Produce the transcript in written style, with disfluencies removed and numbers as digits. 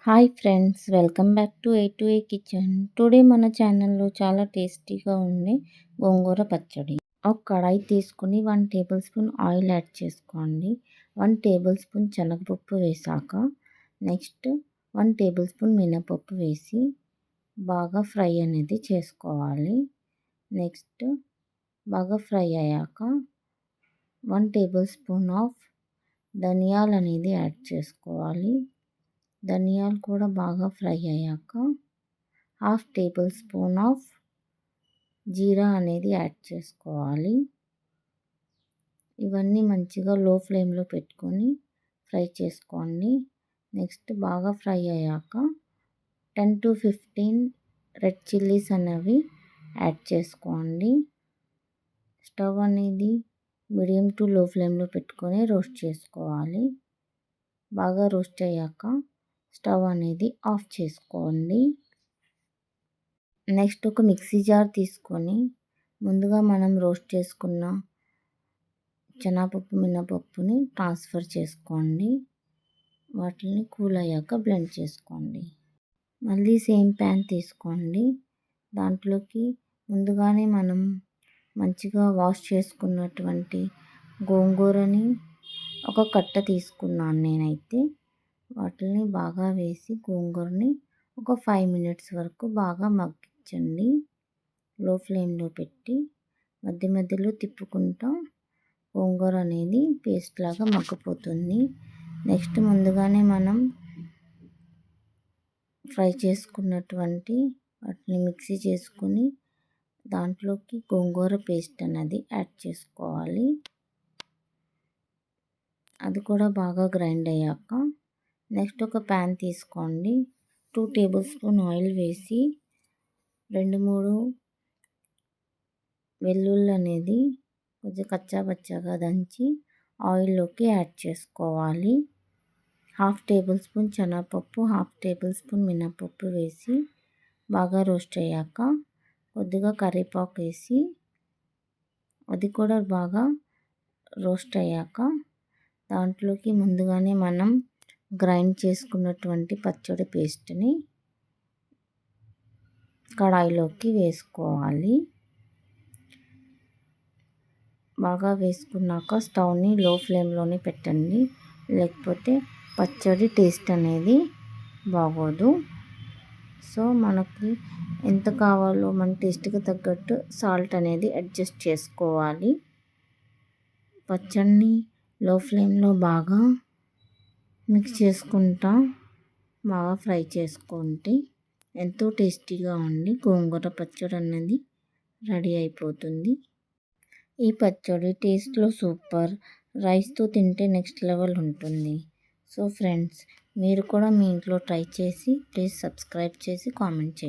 Hi friends, welcome back to A kitchen. Today మన ఛానల్లో చాలా టేస్టీగా ఉండే గోంగూర పచ్చడి. ఒక కడాయి తీసుకుని 1 టేబుల్ స్పూన్ ఆయిల్ యాడ్ చేసుకోండి. 1 టేబుల్ స్పూన్ శనగపప్పు వేసాక నెక్స్ట్ 1 టేబుల్ స్పూన్ మినపప్పు వేసి బాగా ఫ్రై అనేది చేసుకోవాలి. నెక్స్ట్ బాగా ఫ్రై అయ్యాక 1 టేబుల్ స్పూన్ ఆఫ్ ధనియాలు అనేది యాడ్ చేసుకోవాలి. ధనియాలు కూడా బాగా ఫ్రై అయ్యాక 1/2 టేబుల్ స్పూన్ ఆఫ్ జీరా అనేది యాడ్ చేసుకోవాలి. ఇవన్నీ మంచిగా లో ఫ్లేమ్లో పెట్టుకొని ఫ్రై చేసుకోండి. నెక్స్ట్ బాగా ఫ్రై అయ్యాక 10 to 15 రెడ్ చిల్లీస్ అనేవి యాడ్ చేసుకోండి. స్టవ్ అనేది మీడియం టు లో ఫ్లేమ్లో పెట్టుకొని రోస్ట్ చేసుకోవాలి. బాగా రోస్ట్ అయ్యాక స్టవ్ అనేది ఆఫ్ చేసుకోండి. నెక్స్ట్ ఒక మిక్సీ జార్ తీసుకొని ముందుగా మనం రోస్ట్ చేసుకున్న శనగపప్పు మినపప్పుని ట్రాన్స్ఫర్ చేసుకోండి. వాటిని కూల్ అయ్యాక బ్లెండ్ చేసుకోండి. మళ్ళీ సేమ్ ప్యాన్ తీసుకోండి. దాంట్లోకి ముందుగానే మనం మంచిగా వాష్ చేసుకున్నటువంటి గోంగూరని ఒక కట్ట తీసుకున్నాను నేనైతే. వాటిని బాగా వేసి గోంగూరని ఒక 5 minutes వరకు బాగా మగ్గించండి. లో ఫ్లేమ్లో పెట్టి మధ్య మధ్యలో తిప్పుకుంటూ గోంగూర అనేది పేస్ట్ లాగా మగ్గిపోతుంది. నెక్స్ట్ ముందుగానే మనం ఫ్రై చేసుకున్నటువంటి వాటిని మిక్సీ చేసుకుని దాంట్లోకి గోంగూర పేస్ట్ అనేది యాడ్ చేసుకోవాలి. అది కూడా బాగా గ్రైండ్ అయ్యాక నెక్స్ట్ ఒక ప్యాన్ తీసుకోండి. 2 టేబుల్ స్పూన్ ఆయిల్ వేసి 2-3 వెల్లుల్లి అనేది కొంచెం కచ్చా పచ్చాగా దంచి ఆయిల్లోకి యాడ్ చేసుకోవాలి. 1/2 టేబుల్ స్పూన్ శనగపప్పు, 1/2 టేబుల్ స్పూన్ మినపప్పు వేసి బాగా రోస్ట్ అయ్యాక కొద్దిగా కరివేపాకు వేసి అది కూడా బాగా రోస్ట్ అయ్యాక దాంట్లోకి ముందుగానే మనం గ్రైండ్ చేసుకున్నటువంటి పచ్చడి పేస్ట్ని కడాయిలోకి వేసుకోవాలి. బాగా వేసుకున్నాక స్టవ్ని లో ఫ్లేమ్లోనే పెట్టండి, లేకపోతే పచ్చడి టేస్ట్ అనేది బాగోదు. సో మనకి ఎంత కావాలో మన టేస్ట్కి తగ్గట్టు సాల్ట్ అనేది అడ్జస్ట్ చేసుకోవాలి. పచ్చడిని లో ఫ్లేమ్లో బాగా మిక్స్ చేసుకుంటా బాగా ఫ్రై చేసుకుంటే ఎంతో టేస్టీగా ఉండి గోంగూర పచ్చడి అన్నది రెడీ అయిపోతుంది. ఈ పచ్చడి టేస్ట్లో సూపర్. రైస్తో తింటే నెక్స్ట్ లెవెల్ ఉంటుంది. సో ఫ్రెండ్స్, మీరు కూడా మీ ఇంట్లో ట్రై చేసి ప్లీజ్ సబ్స్క్రైబ్ చేసి కామెంట్ చేయండి.